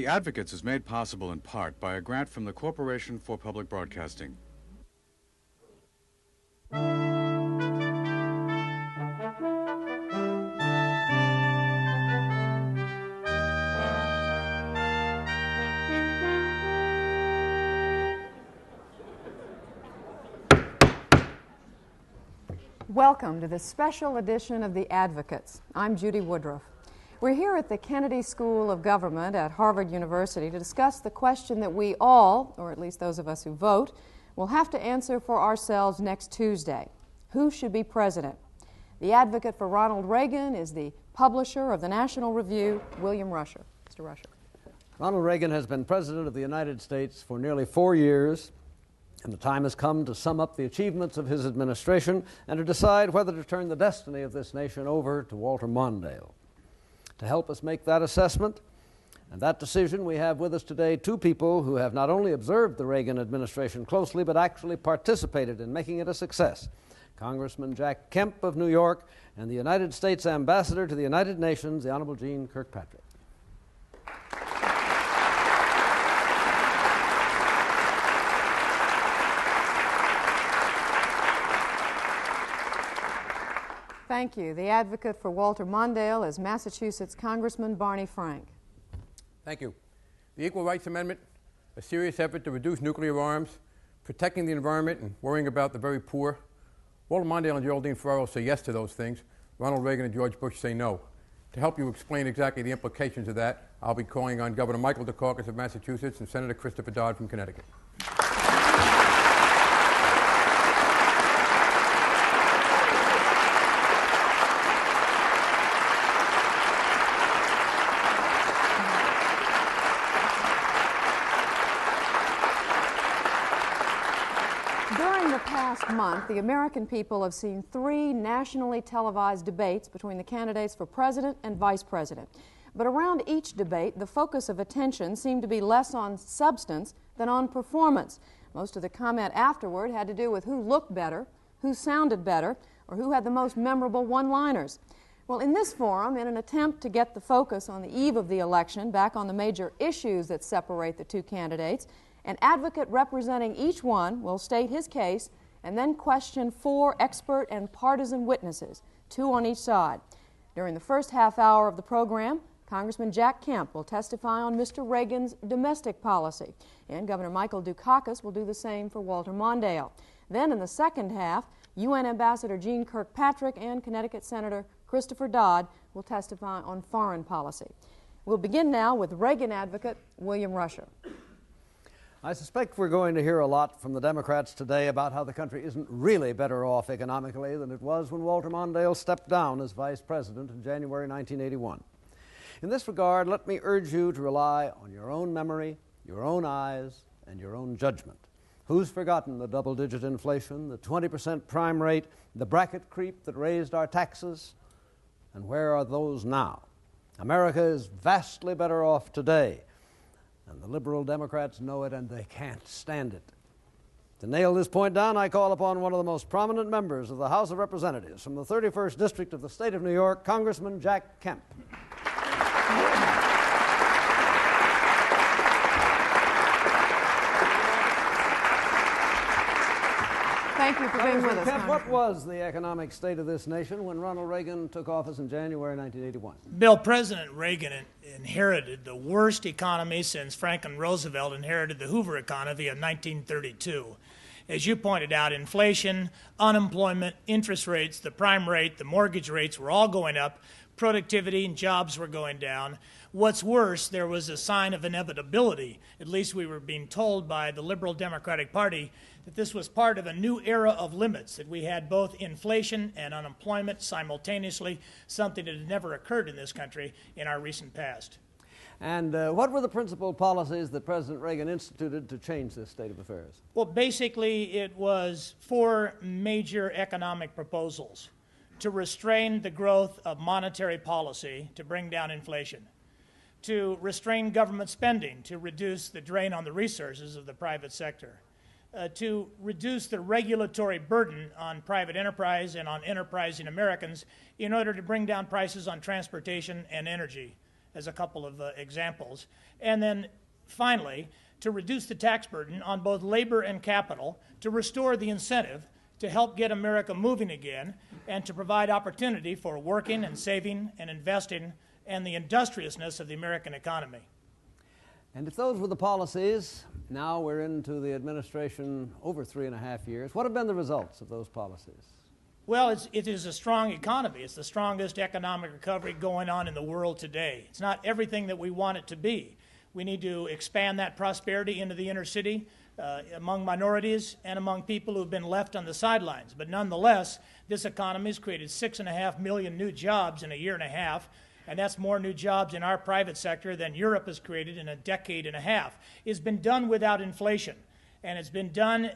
The Advocates is made possible in part by a grant from the Corporation for Public Broadcasting. Welcome to this special edition of The Advocates. I'm Judy Woodruff. We're here at the Kennedy School of Government at Harvard University to discuss the question that we all, or at least those of us who vote, will have to answer for ourselves next Tuesday. Who should be president? The advocate for Ronald Reagan is the publisher of the National Review, William Rusher. Mr. Rusher. Ronald Reagan has been president of the United States for nearly 4 years, and the time has come to sum up the achievements of his administration and to decide whether to turn the destiny of this nation over to Walter Mondale. To help us make that assessment and that decision, we have with us today two people who have not only observed the Reagan administration closely, but actually participated in making it a success. Congressman Jack Kemp of New York and the United States Ambassador to the United Nations, the Honorable Jeane Kirkpatrick. Thank you. The advocate for Walter Mondale is Massachusetts Congressman Barney Frank. Thank you. The Equal Rights Amendment, a serious effort to reduce nuclear arms, protecting the environment, and worrying about the very poor. Walter Mondale and Geraldine Ferraro say yes to those things. Ronald Reagan and George Bush say no. To help you explain exactly the implications of that, I'll be calling on Governor Michael Dukakis of Massachusetts and Senator Christopher Dodd from Connecticut. During the past month, the American people have seen 3 nationally televised debates between the candidates for president and vice president. But around each debate, the focus of attention seemed to be less on substance than on performance. Most of the comment afterward had to do with who looked better, who sounded better, or who had the most memorable one-liners. Well, in this forum, in an attempt to get the focus on the eve of the election back on the major issues that separate the two candidates, an advocate representing each one will state his case and then question 4 expert and partisan witnesses, 2 on each side. During the first half hour of the program, Congressman Jack Kemp will testify on Mr. Reagan's domestic policy, and Governor Michael Dukakis will do the same for Walter Mondale. Then in the second half, UN Ambassador Jeane Kirkpatrick and Connecticut Senator Christopher Dodd will testify on foreign policy. We'll begin now with Reagan advocate William Rusher. I suspect we're going to hear a lot from the Democrats today about how the country isn't really better off economically than it was when Walter Mondale stepped down as vice president in January 1981. In this regard, let me urge you to rely on your own memory, your own eyes, and your own judgment. Who's forgotten the double-digit inflation, the 20% prime rate, the bracket creep that raised our taxes? And where are those now? America is vastly better off today. And the liberal Democrats know it, and they can't stand it. To nail this point down, I call upon one of the most prominent members of the House of Representatives from the 31st District of the State of New York, Congressman Jack Kemp. Thank you for being with us, Kemp, what was the economic state of this nation when Ronald Reagan took office in January 1981? Bill, President Reagan inherited the worst economy since Franklin Roosevelt inherited the Hoover economy in 1932. As you pointed out, inflation, unemployment, interest rates, the prime rate, the mortgage rates were all going up. Productivity and jobs were going down. What's worse, there was a sign of inevitability. At least we were being told by the Liberal Democratic Party that this was part of a new era of limits, that we had both inflation and unemployment simultaneously, something that had never occurred in this country in our recent past. And what were the principal policies that President Reagan instituted to change this state of affairs? Well, basically, it was 4 major economic proposals: to restrain the growth of monetary policy to bring down inflation, to restrain government spending to reduce the drain on the resources of the private sector, to reduce the regulatory burden on private enterprise and on enterprising Americans in order to bring down prices on transportation and energy, as a couple of examples. And then finally, to reduce the tax burden on both labor and capital, to restore the incentive to help get America moving again, and to provide opportunity for working and saving and investing and the industriousness of the American economy. And if those were the policies, now we're into the administration over 3.5 years. What have been the results of those policies? Well, it is a strong economy. It's the strongest economic recovery going on in the world today. It's not everything that we want it to be. We need to expand that prosperity into the inner city, among minorities and among people who have been left on the sidelines. But nonetheless, this economy has created 6.5 million new jobs in a year and a half, and that's more new jobs in our private sector than Europe has created in a decade and a half. It's been done without inflation, and it's been done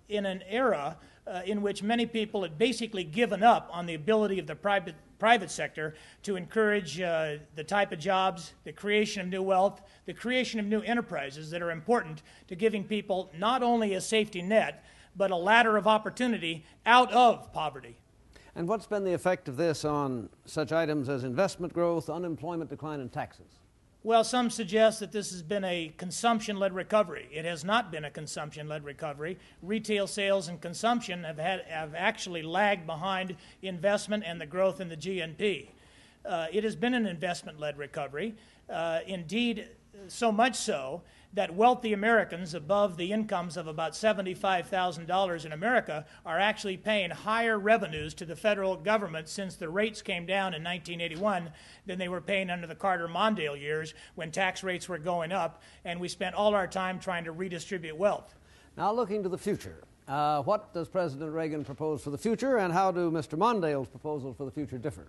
in an era in which many people had basically given up on the ability of the private sector to encourage the type of jobs, the creation of new wealth, the creation of new enterprises that are important to giving people not only a safety net, but a ladder of opportunity out of poverty. And what's been the effect of this on such items as investment growth, unemployment decline, and taxes? Well, some suggest that this has been a consumption-led recovery. It has not been a consumption-led recovery. Retail sales and consumption have actually lagged behind investment and the growth in the GNP. It has been an investment-led recovery. Indeed, so much so that wealthy Americans above the incomes of about $75,000 in America are actually paying higher revenues to the federal government since the rates came down in 1981 than they were paying under the Carter-Mondale years when tax rates were going up, and we spent all our time trying to redistribute wealth. Now, looking to the future, what does President Reagan propose for the future, and how do Mr. Mondale's proposals for the future differ?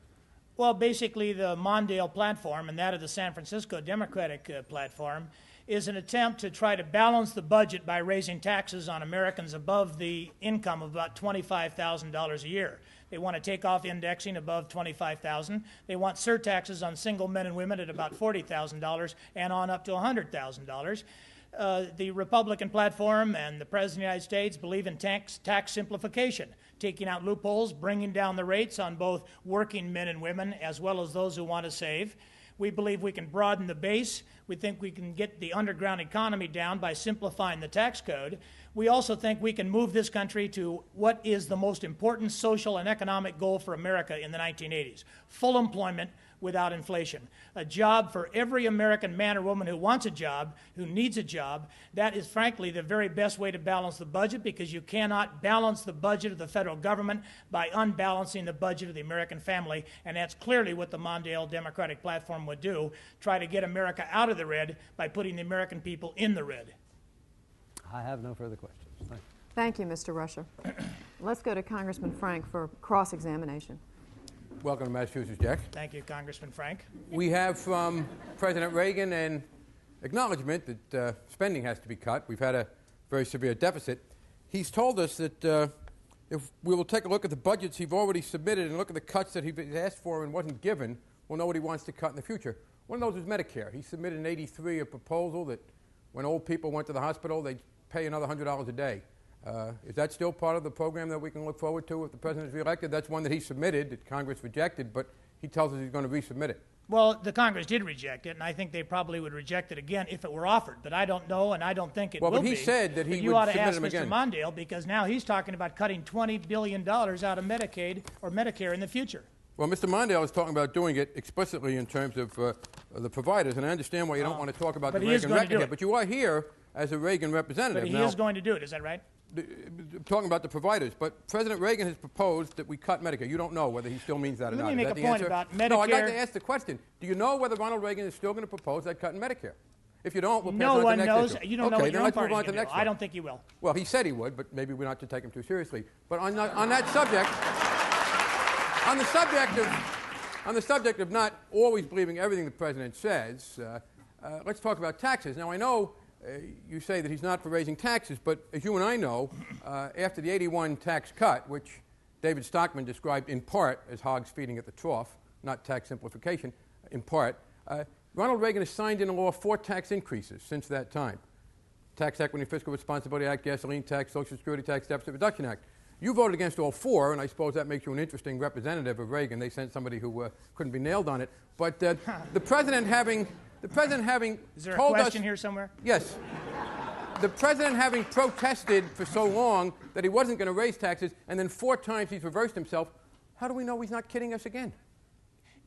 Well, basically, the Mondale platform and that of the San Francisco Democratic platform is an attempt to try to balance the budget by raising taxes on Americans above the income of about $25,000 a year. They want to take off indexing above $25,000. They want surtaxes on single men and women at about $40,000 and on up to $100,000. The Republican platform and the President of the United States believe in tax simplification, taking out loopholes, bringing down the rates on both working men and women as well as those who want to save. We believe we can broaden the base. We think we can get the underground economy down by simplifying the tax code. We also think we can move this country to what is the most important social and economic goal for America in the 1980s: full employment without inflation. A job for every American man or woman who wants a job, who needs a job. That is, frankly, the very best way to balance the budget, because you cannot balance the budget of the federal government by unbalancing the budget of the American family, and that's clearly what the Mondale Democratic platform would do, try to get America out of the red by putting the American people in the red. I have no further questions. Thank you, Mr. Rusher. Let's go to Congressman Frank for cross-examination. Welcome to Massachusetts, Jack. Thank you, Congressman Frank. We have from President Reagan an acknowledgement that spending has to be cut. We've had a very severe deficit. He's told us that if we will take a look at the budgets he's already submitted and look at the cuts that he asked for and wasn't given, we'll know what he wants to cut in the future. One of those is Medicare. He submitted in '83 a proposal that when old people went to the hospital, they'd pay another $100 a day. Is that still part of the program that we can look forward to if the president is reelected? That's one that he submitted that Congress rejected, but he tells us he's going to resubmit it. Well, the Congress did reject it, and I think they probably would reject it again if it were offered. But I don't know, and I don't think it will be. Well, but he said that he would submit you ought to ask them Mr. again. Mondale, because now he's talking about cutting $20 billion out of Medicaid or Medicare in the future. Well, Mr. Mondale is talking about doing it explicitly in terms of the providers, and I understand why you don't want to talk about the Reagan record here, but you are here as a Reagan representative. But he is going to do it, is that right? Talking about the providers, but President Reagan has proposed that we cut Medicare. You don't know whether he still means that or not. Let me make a point about Medicare. No, I'd like to ask the question. Do you know whether Ronald Reagan is still going to propose that cut in Medicare? If you don't, we'll pass on to the next issue. No one knows. You don't know what your own party is going to do. I one. don't think he will. Well, he said he would, but maybe we're not to take him too seriously. But on that subject, on the subject of not always believing everything the president says, let's talk about taxes. Now, I know you say that he's not for raising taxes, but as you and I know, after the '81 tax cut, which David Stockman described in part as hogs feeding at the trough, not tax simplification, in part, Ronald Reagan has signed into law 4 tax increases since that time. Tax Equity and Fiscal Responsibility Act, Gasoline Tax, Social Security Tax, Deficit Reduction Act. You voted against all four, and I suppose that makes you an interesting representative of Reagan. They sent somebody who couldn't be nailed on it. But the president having Is there a told question us, here somewhere? Yes. The president having protested for so long that he wasn't going to raise taxes, and then 4 times he's reversed himself, how do we know he's not kidding us again?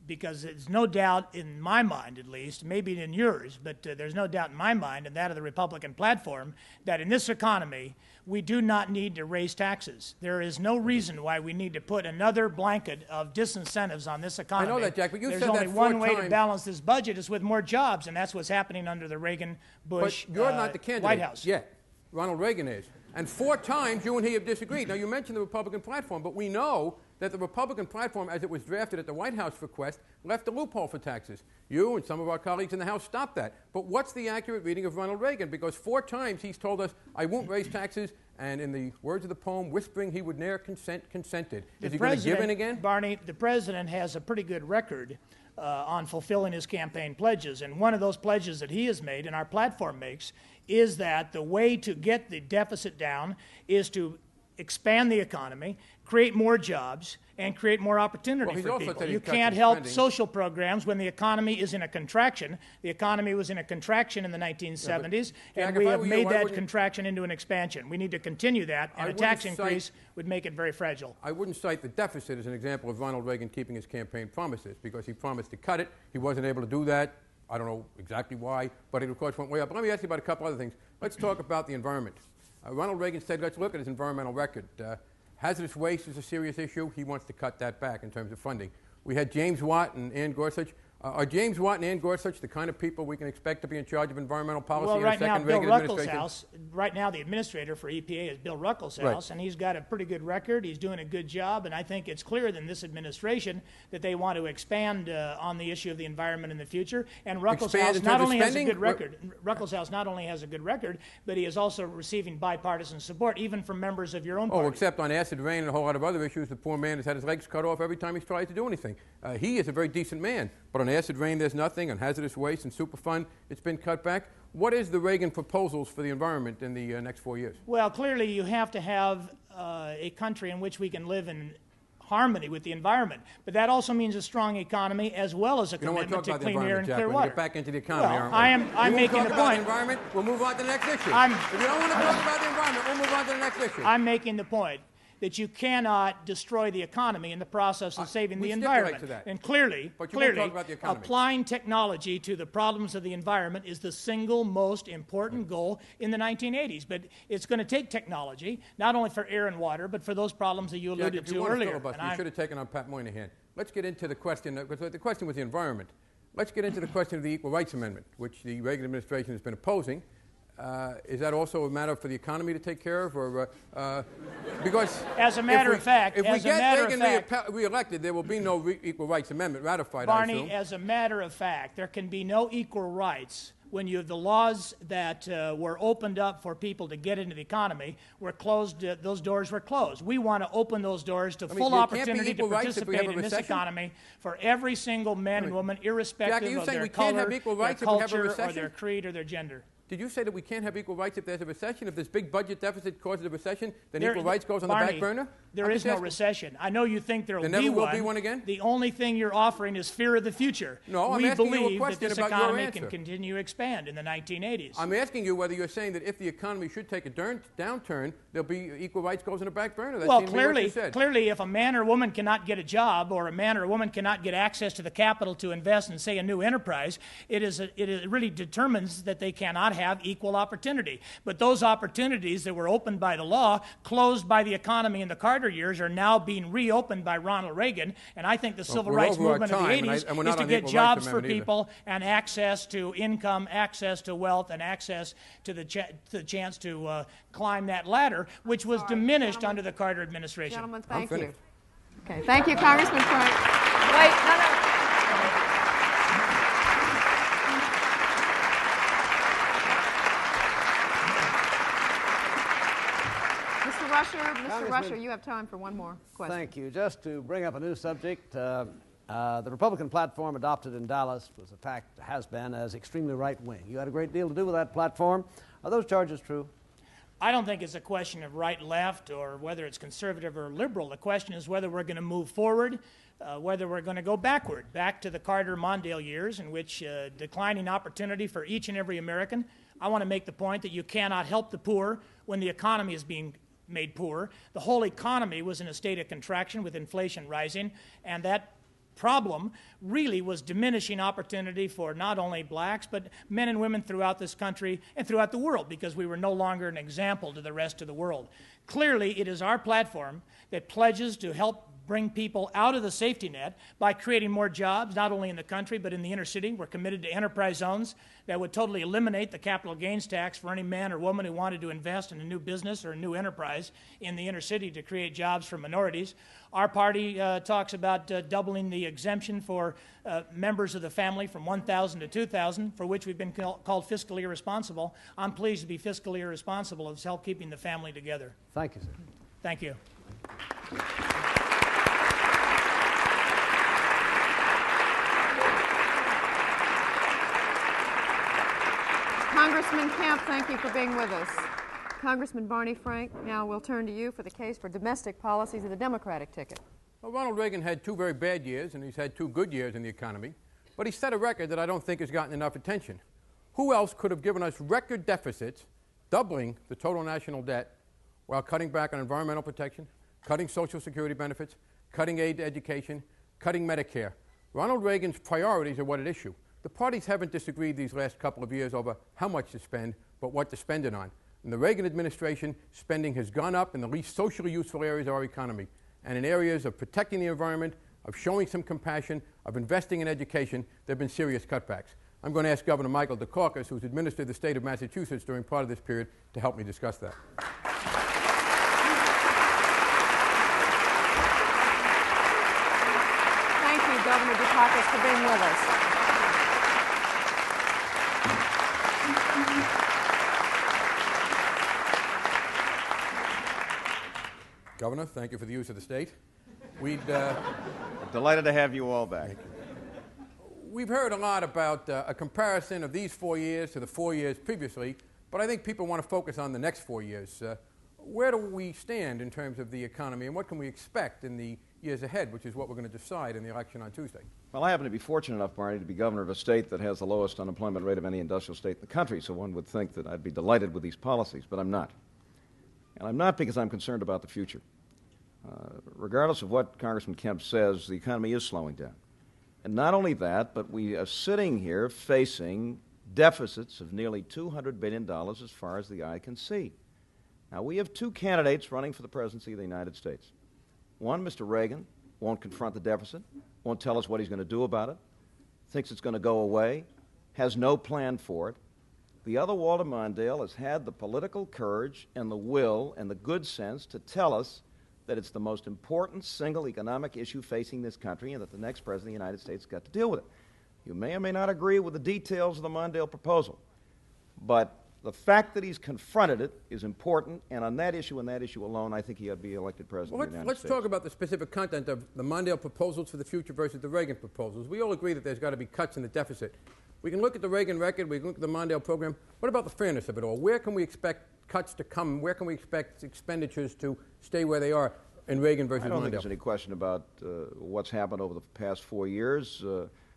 Because there's no doubt in my mind, at least, maybe in yours, but there's no doubt in my mind and that of the Republican platform that in this economy, we do not need to raise taxes. There is no reason why we need to put another blanket of disincentives on this economy. I know that, Jack, but you There's said only that one 4 way times. to balance this budget is with more jobs, and that's what's happening under the Reagan-Bush But you're not the candidate White House. yet. Ronald Reagan is. And 4 times you and he have disagreed. Now, you mentioned the Republican platform, but we know that the Republican platform, as it was drafted at the White House request, left a loophole for taxes. You and some of our colleagues in the House stopped that. But what's the accurate reading of Ronald Reagan? Because 4 times he's told us, I won't raise taxes, and in the words of the poem, whispering he would ne'er consented. Is he going to give in again? Barney, the president has a pretty good record on fulfilling his campaign pledges. And one of those pledges that he has made and our platform makes is that the way to get the deficit down is to expand the economy, create more jobs, and create more opportunity Well, for also people. said he's You cut can't some help spending. social programs when the economy is in a contraction. The economy was in a contraction in the 1970s, Jack, and if we I have were you, made I that wouldn't- contraction into an expansion. We need to continue that, I and a tax wouldn't increase would make it very fragile. I wouldn't cite the deficit as an example of Ronald Reagan keeping his campaign promises, because he promised to cut it. He wasn't able to do that. I don't know exactly why, but it, of course, went way up. But let me ask you about a couple other things. Let's talk about the environment. Ronald Reagan said, let's look at his environmental record. Hazardous waste is a serious issue. He wants to cut that back in terms of funding. We had James Watt and Ann Gorsuch. Are James Watt and Ann Gorsuch the kind of people we can expect to be in charge of environmental policy Well, in right a now, second Bill Reagan administration? Ruckelshaus, right now the administrator for EPA is Bill Ruckelshaus, Right. and he's got a pretty good record. He's doing a good job, and I think it's clear in this administration that they want to expand on the issue of the environment in the future. And Expand Ruckelshaus in not terms of only has a spending? good record. Ruckelshaus not only has a good record, but he is also receiving bipartisan support, even from members of your own party. Oh, except on acid rain and a whole lot of other issues, the poor man has had his legs cut off every time he's tried to do anything. He is a very decent man, but on acid rain there's nothing. On hazardous waste and Superfund, it's been cut back. What is the Reagan proposals for the environment in the next 4 years? Well, clearly you have to have a country in which we can live in harmony with the environment. But that also means a strong economy as well as a You don't want to commitment talk to about the clean air environment, and Jack. clear We're going water. to get back into the economy, Well, aren't we? I'm You won't making talk the about point. the environment, we'll move on to the next issue. I'm- If you don't want to talk about the environment, we'll move on to the next issue. I'm making the point that you cannot destroy the economy in the process of saving we the stipulate environment. to that. And clearly, But you won't talk about the economy. applying technology to the problems of the environment is the single most important goal in the 1980s. But it's going to take technology, not only for air and water, but for those problems that you Jack, alluded if you to want to earlier. filibuster, And you I'm- should have taken on Pat Moynihan. Let's get into the question, because the question was the environment. Let's get into the question of the Equal Rights Amendment, which the Reagan administration has been opposing. Is that also a matter for the economy to take care of, or because As a matter of fact, if we as a get matter of Reagan fact- reelected, there will be no Equal Rights Amendment ratified. I Barney, assume. as a matter of fact, there can be no equal rights when you have the laws that were opened up for people to get into the economy were closed. Those doors were closed. We want to open those doors to full there can't be opportunity to equal rights if we have participate a in this recession? economy for every single man and woman, Jack, irrespective are you of saying their we can't have color, equal their rights if we have a culture, or recession? their creed, or their gender. Did you say that we can't have equal rights if there's a recession? If this big budget deficit causes a recession, then There- equal rights goes on the Barney, back burner? There I'm is just no asking. recession. I know you think there will There never be will one. be one again? The only thing you're offering is fear of the future. No, I'm we asking you a believe that question this about your economy answer. can continue to expand in the 1980s. I'm asking you whether you're saying that if the economy should take a downturn, there'll be equal rights goes on the back burner. That Well, seems to be what you clearly, said. clearly, if a man or woman cannot get a job, or a man or a woman cannot get access to the capital to invest in, say, a new enterprise, it really determines that they cannot have equal opportunity. But those opportunities that were opened by the law, closed by the economy in the Carter years, are now being reopened by Ronald Reagan. And I think the civil we're rights over our movement of the time, and 80s and we're is not to on the get Equal Rights jobs for Amendment either. people and access to income, access to wealth, and access to the chance to climb that ladder, which was diminished under the Carter administration. Gentlemen, thank you. finished. Okay, thank you, Congressman Frank. Wait, no. Mr. Rusher, you have time for one more question. Thank you. Just to bring up a new subject, the Republican platform adopted in Dallas was has been as extremely right-wing. You had a great deal to do with that platform. Are those charges true? I don't think it's a question of right-left or whether it's conservative or liberal. The question is whether we're going to move forward, whether we're going to go backward, back to the Carter-Mondale years in which declining opportunity for each and every American. I want to make the point that you cannot help the poor when the economy is being made poor. The whole economy was in a state of contraction with inflation rising, and that problem really was diminishing opportunity for not only blacks, but men and women throughout this country and throughout the world, because we were no longer an example to the rest of the world. Clearly, it is our platform that pledges to help bring people out of the safety net by creating more jobs, not only in the country, but in the inner city. We're committed to enterprise zones that would totally eliminate the capital gains tax for any man or woman who wanted to invest in a new business or a new enterprise in the inner city to create jobs for minorities. Our party talks about doubling the exemption for members of the family from $1,000 to $2,000, for which we've been called fiscally irresponsible. I'm pleased to be fiscally irresponsible as help keeping the family together. Thank you, sir. Thank you. Congressman Kemp, thank you for being with us. Congressman Barney Frank, now we'll turn to you for the case for domestic policies of the Democratic ticket. Well, Ronald Reagan had 2 very bad years, and he's had 2 good years in the economy, but he set a record that I don't think has gotten enough attention. Who else could have given us record deficits, doubling the total national debt, while cutting back on environmental protection, cutting Social Security benefits, cutting aid to education, cutting Medicare? Ronald Reagan's priorities are what at issue. The parties haven't disagreed these last couple of years over how much to spend, but what to spend it on. In the Reagan administration, spending has gone up in the least socially useful areas of our economy, and in areas of protecting the environment, of showing some compassion, of investing in education, there have been serious cutbacks. I'm going to ask Governor Michael Dukakis, who's administered the state of Massachusetts during part of this period, to help me discuss that. Thank you, Governor Dukakis, for being with us. Governor, thank you for the use of the state. Delighted to have you all back. We've heard a lot about a comparison of these 4 years to the 4 years previously, but I think people want to focus on the next 4 years. Where do we stand in terms of the economy, and what can we expect in the years ahead, which is what we're going to decide in the election on Tuesday? Well, I happen to be fortunate enough, Barney, to be governor of a state that has the lowest unemployment rate of any industrial state in the country, so one would think that I'd be delighted with these policies, but I'm not. And I'm not because I'm concerned about the future. Regardless of what Congressman Kemp says, the economy is slowing down. And not only that, but we are sitting here facing deficits of nearly $200 billion as far as the eye can see. Now, we have 2 candidates running for the presidency of the United States. One, Mr. Reagan, won't confront the deficit, won't tell us what he's going to do about it, thinks it's going to go away, has no plan for it. The other, Walter Mondale, has had the political courage and the will and the good sense to tell us that it's the most important single economic issue facing this country and that the next president of the United States has got to deal with it. You may or may not agree with the details of the Mondale proposal, but the fact that he's confronted it is important, and on that issue and that issue alone, I think he ought to be elected president of the United States. Let's talk about the specific content of the Mondale proposals for the future versus the Reagan proposals. We all agree that there's got to be cuts in the deficit. We can look at the Reagan record, we can look at the Mondale program. What about the fairness of it all? Where can we expect cuts to come? Where can we expect expenditures to stay where they are in Reagan versus Mondale? I don't think there's any question about what's happened over the past 4 years.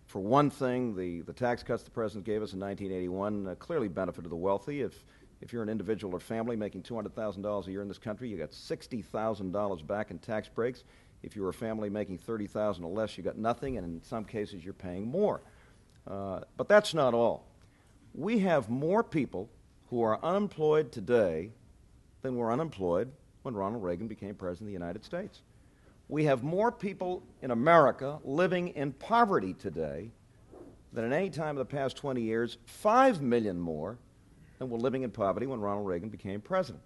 For one thing, the tax cuts the president gave us in 1981 clearly benefited the wealthy. If you're an individual or family making $200,000 a year in this country, you got $60,000 back in tax breaks. If you're a family making $30,000 or less, you got nothing, and in some cases you're paying more. But that's not all. We have more people who are unemployed today than were unemployed when Ronald Reagan became president of the United States. We have more people in America living in poverty today than at any time in the past 20 years, 5 million more than were living in poverty when Ronald Reagan became president.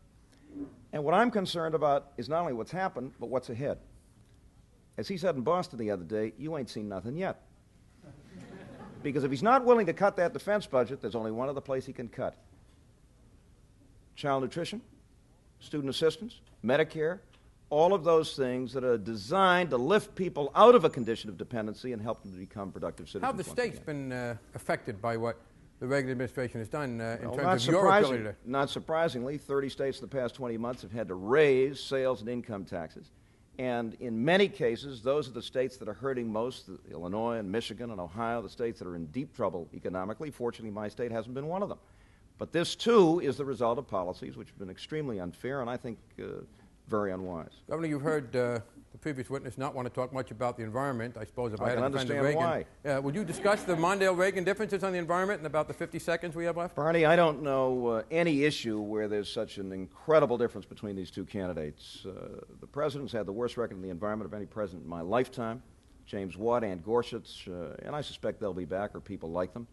And what I'm concerned about is not only what's happened, but what's ahead. As he said in Boston the other day, you ain't seen nothing yet. Because if he's not willing to cut that defense budget, there's only one other place he can cut. Child nutrition, student assistance, Medicare, all of those things that are designed to lift people out of a condition of dependency and help them to become productive citizens. How have the states been affected by what the Reagan administration has done in Well, terms of your ability to... Not surprisingly, 30 states in the past 20 months have had to raise sales and income taxes. And in many cases, those are the states that are hurting most, Illinois and Michigan and Ohio, the states that are in deep trouble economically. Fortunately, my state hasn't been one of them. But this, too, is the result of policies which have been extremely unfair and I think very unwise. Governor, you've heard the previous witness not want to talk much about the environment. I suppose if I had can defended understand Reagan. why. Would you discuss the Mondale-Reagan differences on the environment in about the 50 seconds we have left? Barney, I don't know any issue where there's such an incredible difference between these two candidates. The president's had the worst record in the environment of any president in my lifetime. James Watt, Ann Gorsuch, and I suspect they'll be back or people like them.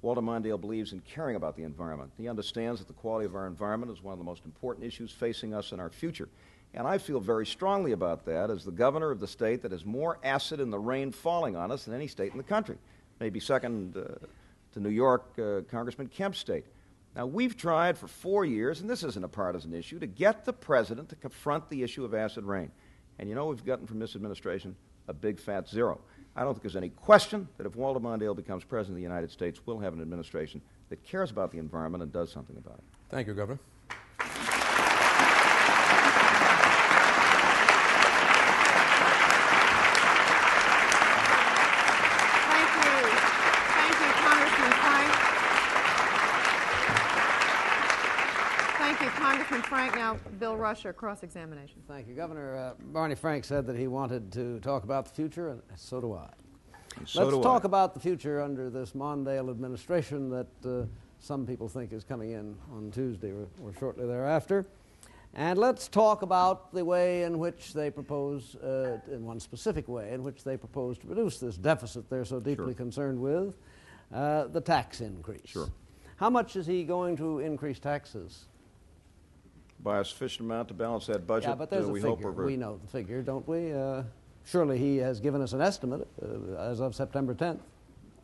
Walter Mondale believes in caring about the environment. He understands that the quality of our environment is one of the most important issues facing us in our future. And I feel very strongly about that as the governor of the state that has more acid in the rain falling on us than any state in the country. Maybe second to New York, Congressman Kemp's state. Now, we've tried for 4 years, and this isn't a partisan issue, to get the president to confront the issue of acid rain. And you know we've gotten from this administration? A big fat zero. I don't think there's any question that if Walter Mondale becomes president of the United States, we'll have an administration that cares about the environment and does something about it. Thank you, Governor. Thank you, Congressman Frank. Thank you, Congressman Frank. Now, Bill Rusher, cross-examination. Thank you, Governor. Barney Frank said that he wanted to talk about the future, and so do I. Let's talk about the future under this Mondale administration that some people think is coming in on Tuesday or shortly thereafter. And let's talk about the way in which they propose, in one specific way, in which they propose to reduce this deficit they're so deeply concerned with, the tax increase. Sure. How much is he going to increase taxes? By a sufficient amount to balance that budget, Yeah, but there's a we figure. hope we're... We know the figure, don't we? Surely he has given us an estimate as of September 10th.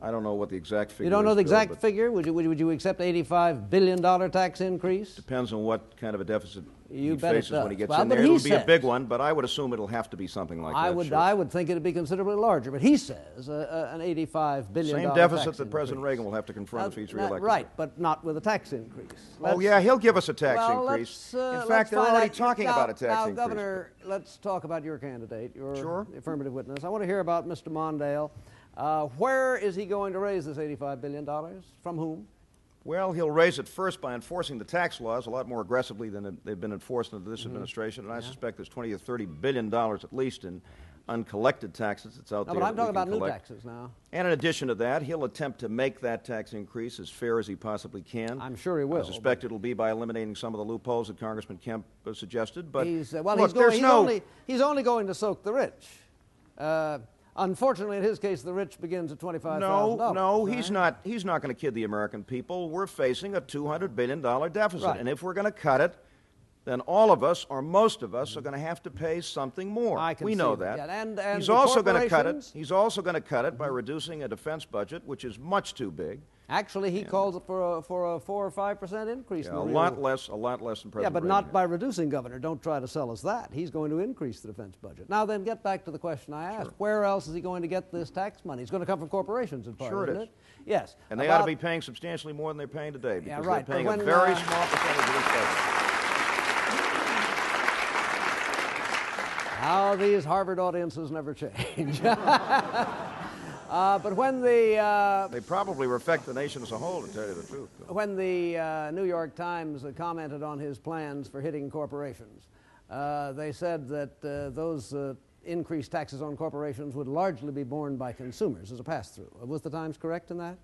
I don't know what the exact figure is. You don't know the Bill, exact but figure? Would you accept $85 billion tax increase? depends on what kind of a deficit You he bet it faces when he does. gets Well, in but there. he It'll be a says- big one, but I would assume it'll have to be something like that. Sure. I would think it'd be considerably larger, but he says an $85 billion Same tax deficit that increase. President Reagan will have to confront if he's reelected. Right, but not with a tax increase. Oh, yeah, he'll give us a tax increase. In fact, they're already talking about a tax increase. Now, Governor, let's talk about your candidate, your Sure. affirmative witness. I want to hear about Mr. Mondale. Where is he going to raise this $85 billion? From whom? Well, he'll raise it first by enforcing the tax laws a lot more aggressively than they've been enforced under this administration, and I suspect there's $20 or $30 billion at least in uncollected taxes that's out No, there. but I'm that we talking can about new collect. taxes now. And in addition to that, he'll attempt to make that tax increase as fair as he possibly can. I'm sure he will. I suspect it'll be by eliminating some of the loopholes that Congressman Kemp suggested. But He's look, there's no... he's only going to soak the rich. Unfortunately, in his case, the rich begins at $25,000. No, he's not going to kid the American people. We're facing a $200 billion deficit. Right. And if we're going to cut it, then all of us, or most of us, are going to have to pay something more. I can we know see that. that. And he's the also going to cut it. corporations? He's also going to cut it by reducing a defense budget, which is much too big. Actually, he calls for a 4 or 5% increase. Yeah, in the a real- lot less than President Yeah, but Reagan not had. by reducing, Governor. Don't try to sell us that. He's going to increase the defense budget. Now then, get back to the question I asked. Sure. Where else is he going to get this tax money? It's going to come from corporations in part, Sure it isn't is. it? Yes. And they ought to be paying substantially more than they're paying today because right, they're paying but a when, very small percentage of this budget. How these Harvard audiences never change. But when the They probably reflect the nation as a whole, to tell you the truth. when the New York Times commented on his plans for hitting corporations, they said that those increased taxes on corporations would largely be borne by consumers as a pass-through. Was the Times correct in that?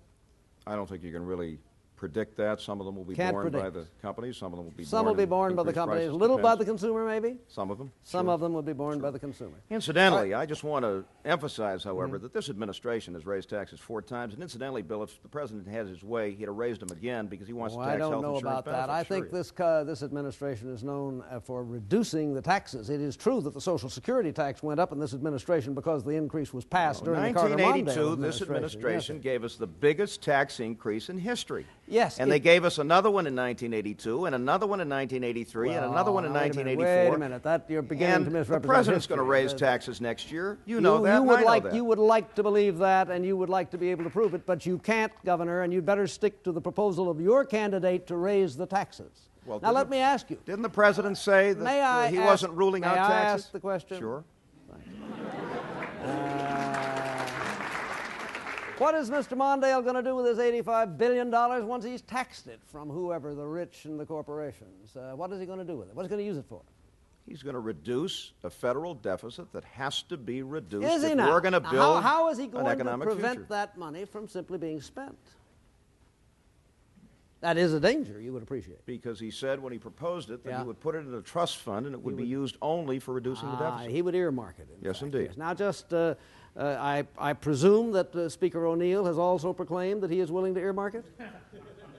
I don't think you can really predict that. Some of them will be Can't borne by predict. the companies. Some of them will be Some borne will be in borne by the increased companies, a prices. little by Depends. the consumer maybe. Some of them. Some sure. of them will be borne by the consumer. Incidentally, I just want to emphasize, however, that this administration has raised taxes 4 times. And incidentally, Bill, if the president had his way, he'd have raised them again because he wants Well, to tax I don't health know insurance about that. benefits. I Sure think he is. this administration is known for reducing the taxes. It is true that the Social Security tax went up in this administration because the increase was passed during the Carter-Mondale 1982, this administration Yes, gave us the biggest tax increase in history. Yes. And they gave us another one in 1982, and another one in 1983, and another one in 1984. Wait a minute. That you're beginning to misrepresent the president's history. going to raise taxes next year. You know that, you would and I know like, that. You would like to believe that, and you would like to be able to prove it, but you can't, Governor, and you'd better stick to the proposal of your candidate to raise the taxes. Well, now, let me ask you. Didn't the president say that he wasn't ruling out taxes? May I ask the question? Sure. What is Mr. Mondale going to do with his $85 billion once he's taxed it from whoever, the rich and the corporations? What is he going to do with it? What's he going to use it for? He's going to reduce a federal deficit that has to be reduced Is he if now? we're going to build how is he an going to economic prevent future. that money from simply being spent? That is a danger, you would appreciate. Because he said when he proposed it that Yeah. he would put it in a trust fund and it would be used only for reducing the deficit. He would earmark it. Yes, indeed. Now, just I presume that Speaker O'Neill has also proclaimed that he is willing to earmark it?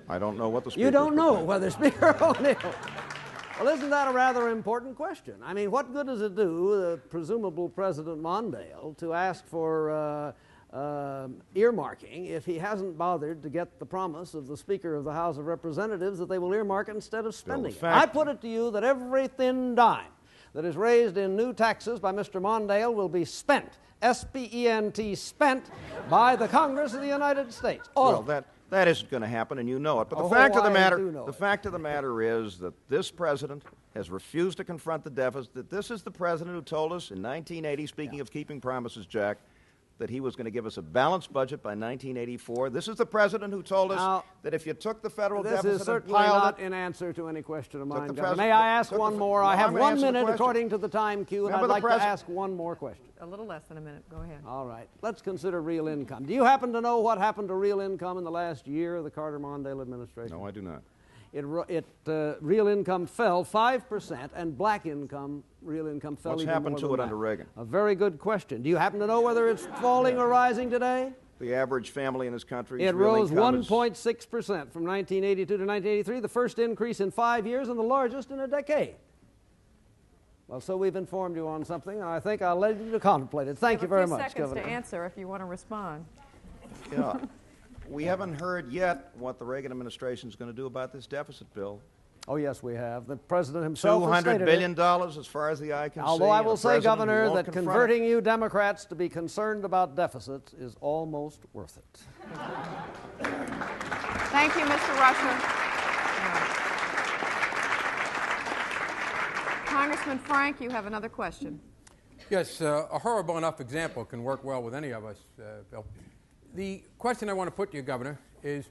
I don't know what the speaker. You don't know whether Speaker O'Neill. Well, isn't that a rather important question? I mean, what good does it do the presumable President Mondale to ask for earmarking if he hasn't bothered to get the promise of the Speaker of the House of Representatives that they will earmark it instead of spending it? I put it to you that every thin dime that is raised in new taxes by Mr. Mondale will be spent, S-P-E-N-T, spent by the Congress of the United States. Well, that isn't going to happen, and you know it. But the fact of the matter is that this president has refused to confront the deficit. That this is the president who told us in 1980, speaking of keeping promises, Jack, that he was going to give us a balanced budget by 1984. This is the president who told us that if you took the federal deficit This is certainly not in answer to any question of mine, Governor. May I ask one more? I have 1 minute according to the time cue, and I'd like to ask one more question. A little less than a minute. Go ahead. All right. Let's consider real income. Do you happen to know what happened to real income in the last year of the Carter-Mondale administration? No, I do not. Real income fell 5%, and black income, real income fell even more than that. What's happened to it under Reagan? A very good question. Do you happen to know whether it's falling or rising today? The average family in this country. It rose 1.6% from 1982 to 1983, the first increase in 5 years and the largest in a decade. Well, so we've informed you on something, and I think I'll let you to contemplate it. Thank you very much, Governor. 2 seconds to answer if you want to respond. Yeah. We haven't heard yet what the Reagan administration is going to do about this deficit bill. Oh, yes, we have. The president himself has $200 stated billion it. as far as the eye can see. Although I will say, Governor, that confront converting you Democrats to be concerned about deficits is almost worth it. Thank you, Mr. Rusher. Congressman Frank, you have another question. Yes, a horrible enough example can work well with any of us, Bill. The question I want to put to you, Governor, is,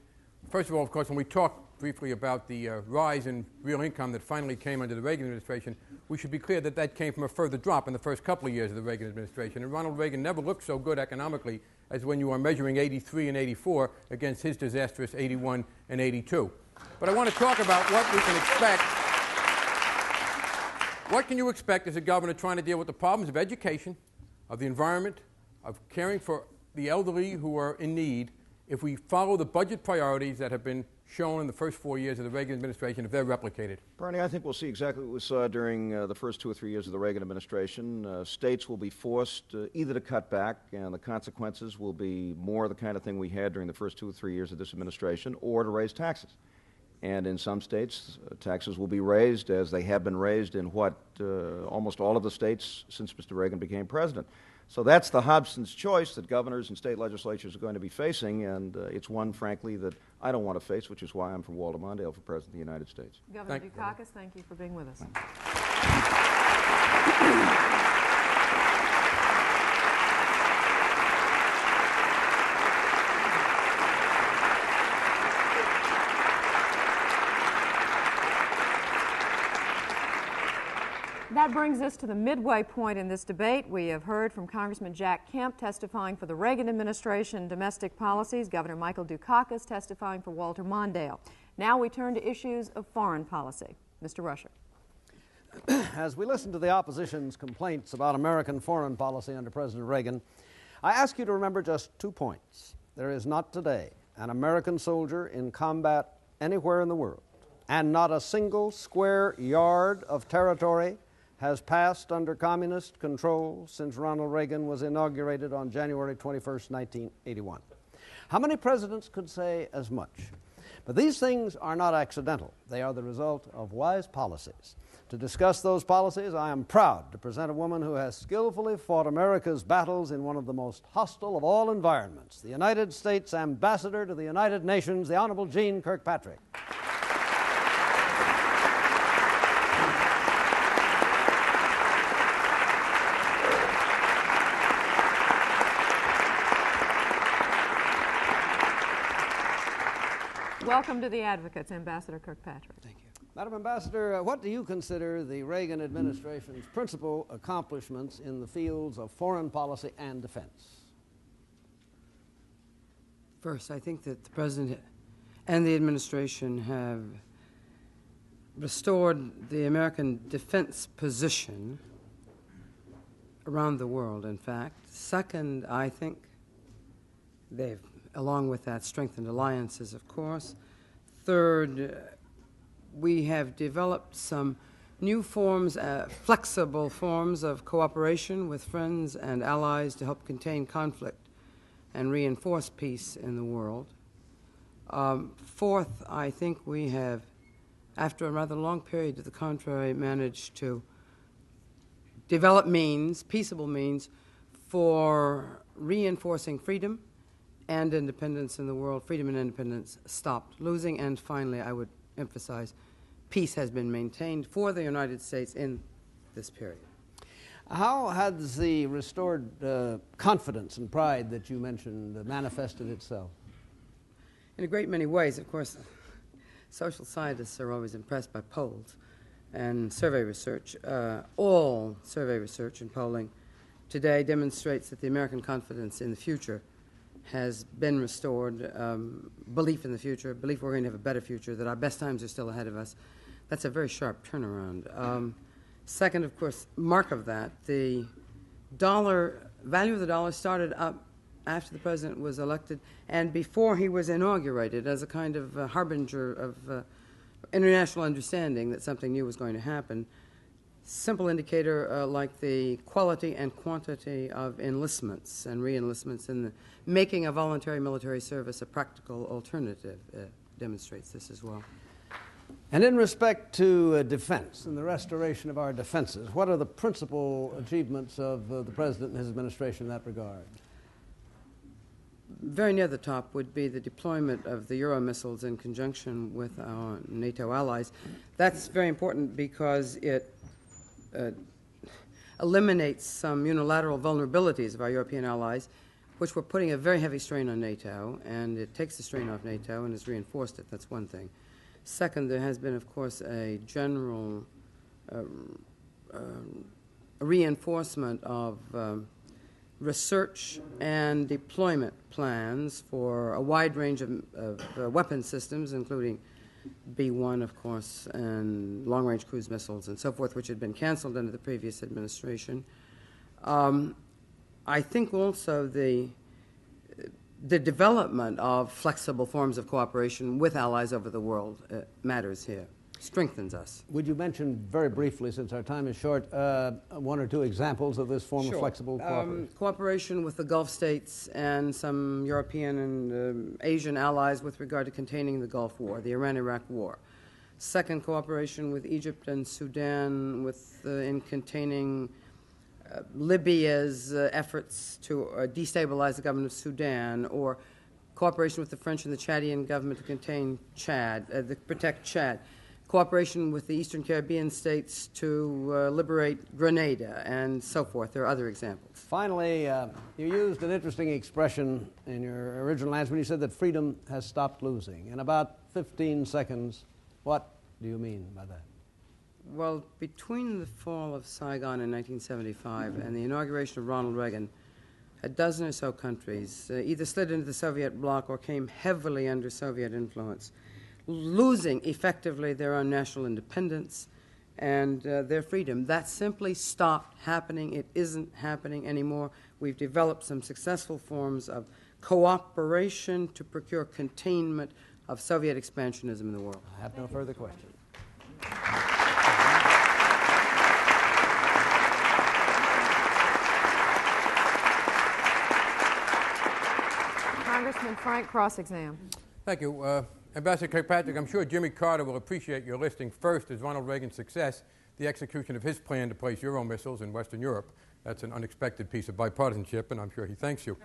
first of all, of course, when we talk briefly about the rise in real income that finally came under the Reagan administration, we should be clear that that came from a further drop in the first couple of years of the Reagan administration. And Ronald Reagan never looked so good economically as when you are measuring 83 and 84 against his disastrous 81 and 82. But I want to talk about what we can expect. What can you expect as a governor trying to deal with the problems of education, of the environment, of caring for the elderly who are in need, if we follow the budget priorities that have been shown in the first 4 years of the Reagan administration, if they're replicated? Bernie, I think we'll see exactly what we saw during the first 2 or 3 years of the Reagan administration. States will be forced either to cut back, and the consequences will be more the kind of thing we had during the first 2 or 3 years of this administration, or to raise taxes. And in some states, taxes will be raised as they have been raised in almost all of the states since Mr. Reagan became president. So that's the Hobson's choice that governors and state legislatures are going to be facing, and it's one, frankly, that I don't want to face, which is why I'm from Walter Mondale for President of the United States. Governor Dukakis, thank you for being with us. That brings us to the midway point in this debate. We have heard from Congressman Jack Kemp testifying for the Reagan administration domestic policies, Governor Michael Dukakis testifying for Walter Mondale. Now we turn to issues of foreign policy. Mr. Rusher. As we listen to the opposition's complaints about American foreign policy under President Reagan, I ask you to remember just 2 points. There is not today an American soldier in combat anywhere in the world, and not a single square yard of territory has passed under communist control since Ronald Reagan was inaugurated on January 21st, 1981. How many presidents could say as much? But these things are not accidental. They are the result of wise policies. To discuss those policies, I am proud to present a woman who has skillfully fought America's battles in one of the most hostile of all environments, the United States Ambassador to the United Nations, the Honorable Jeane Kirkpatrick. Welcome to the Advocates, Ambassador Kirkpatrick. Thank you. Madam Ambassador, what do you consider the Reagan administration's principal accomplishments in the fields of foreign policy and defense? First, I think that the President and the administration have restored the American defense position around the world, in fact. Second, I think they've, along with that, strengthened alliances, of course. Third, we have developed some new forms, flexible forms of cooperation with friends and allies to help contain conflict and reinforce peace in the world. Fourth, I think we have, after a rather long period to the contrary, managed to develop means, peaceable means, for reinforcing freedom and independence in the world. Freedom and independence stopped losing, and finally, I would emphasize, peace has been maintained for the United States in this period. How has the restored confidence and pride that you mentioned manifested itself? In a great many ways. Of course, social scientists are always impressed by polls and survey research. All survey research and polling today demonstrates that the American confidence in the future has been restored, belief in the future, belief we're going to have a better future, that our best times are still ahead of us. That's a very sharp turnaround. Second, of course, mark of that, the value of the dollar started up after the president was elected and before he was inaugurated as a kind of harbinger of international understanding that something new was going to happen. Simple indicator like the quality and quantity of enlistments and re-enlistments in the making of voluntary military service a practical alternative demonstrates this as well. And in respect to defense and the restoration of our defenses, what are the principal achievements of the President and his administration in that regard? Very near the top would be the deployment of the Euro missiles in conjunction with our NATO allies. That's very important because it eliminates some unilateral vulnerabilities of our European allies, which were putting a very heavy strain on NATO, and it takes the strain off NATO and has reinforced it. That's one thing. Second, there has been, of course, a general reinforcement of research and deployment plans for a wide range of weapon systems, including B-1, of course, and long-range cruise missiles and so forth, which had been canceled under the previous administration. I think also the development of flexible forms of cooperation with allies over the world matters here, strengthens us. Would you mention very briefly, since our time is short, one or two examples of this form of flexible cooperation? Cooperation with the Gulf states and some European and Asian allies with regard to containing the Gulf War, the Iran-Iraq War. Second, cooperation with Egypt and Sudan in containing Libya's efforts to destabilize the government of Sudan, or cooperation with the French and the Chadian government to contain Chad, to protect Chad. Cooperation with the Eastern Caribbean states to liberate Grenada, and so forth. There are other examples. Finally, you used an interesting expression in your original answer when you said that freedom has stopped losing. In about 15 seconds, what do you mean by that? Well, between the fall of Saigon in 1975 and the inauguration of Ronald Reagan, a dozen or so countries either slid into the Soviet bloc or came heavily under Soviet influence, losing effectively their own national independence and their freedom. That simply stopped happening. It isn't happening anymore. We've developed some successful forms of cooperation to procure containment of Soviet expansionism in the world. I have no further questions. Congressman Frank, cross-exam. Thank you. Ambassador Kirkpatrick, I'm sure Jimmy Carter will appreciate your listing first as Ronald Reagan's success, the execution of his plan to place Euro missiles in Western Europe. That's an unexpected piece of bipartisanship, and I'm sure he thanks you.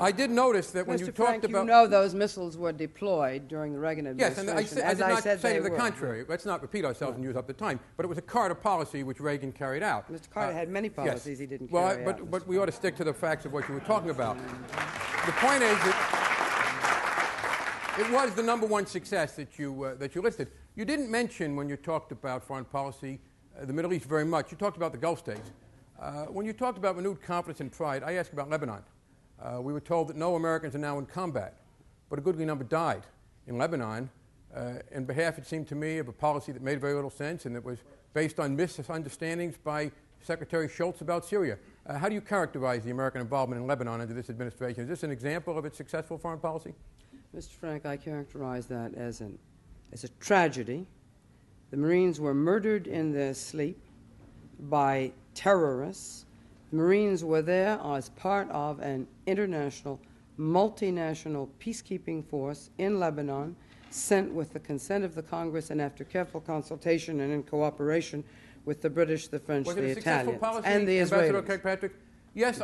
I did notice that when Mr. you Frank, talked about... you know those missiles were deployed during the Reagan Yes, administration. and I did not say to the were. contrary. Let's not repeat ourselves and use up the time. But it was a Carter policy which Reagan carried out. Mr. Carter had many policies yes. he didn't well, carry out. But we ought to stick to the facts of what you were talking about. The point is that it was the #1 success that you listed. You didn't mention when you talked about foreign policy the Middle East very much. You talked about the Gulf states. When you talked about renewed confidence and pride, I asked about Lebanon. We were told that no Americans are now in combat, but a goodly number died in Lebanon in behalf, it seemed to me, of a policy that made very little sense and that was based on misunderstandings by Secretary Schultz about Syria. How do you characterize the American involvement in Lebanon under this administration? Is this an example of its successful foreign policy? Mr. Frank, I characterize that as a tragedy. The Marines were murdered in their sleep by terrorists. The Marines were there as part of an international, multinational peacekeeping force in Lebanon, sent with the consent of the Congress and after careful consultation and in cooperation with the British, the French, the Italians, and the Ambassador Israelis. Kirkpatrick? Yes,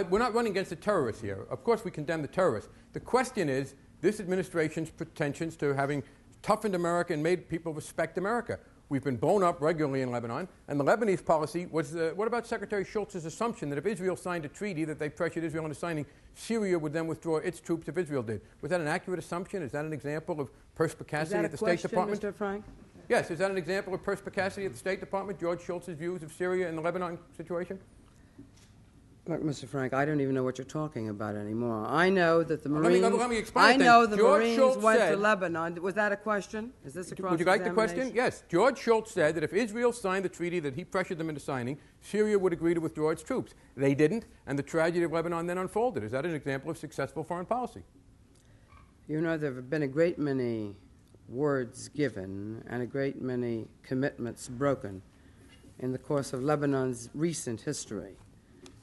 we're not running against the terrorists here. Of course we condemn the terrorists. The question is this administration's pretensions to having toughened America and made people respect America. We've been blown up regularly in Lebanon, and the Lebanese policy was, what about Secretary Schultz's assumption that if Israel signed a treaty that they pressured Israel into signing, Syria would then withdraw its troops if Israel did? Was that an accurate assumption? Is that an example of perspicacity at the State Department? Mr. Frank? Yes, is that an example of perspicacity at the State Department, George Shultz's views of Syria and the Lebanon situation? Look, Mr. Frank, I don't even know what you're talking about anymore. I know that the Well, Marines... let me explain I it then. know the George Marines Shultz went to said- Lebanon. Was that a question? Is this a cross-examination? Would you like the question? Yes. George Shultz said that if Israel signed the treaty that he pressured them into signing, Syria would agree to withdraw its troops. They didn't, and the tragedy of Lebanon then unfolded. Is that an example of successful foreign policy? You know, there have been a great many words given and a great many commitments broken in the course of Lebanon's recent history.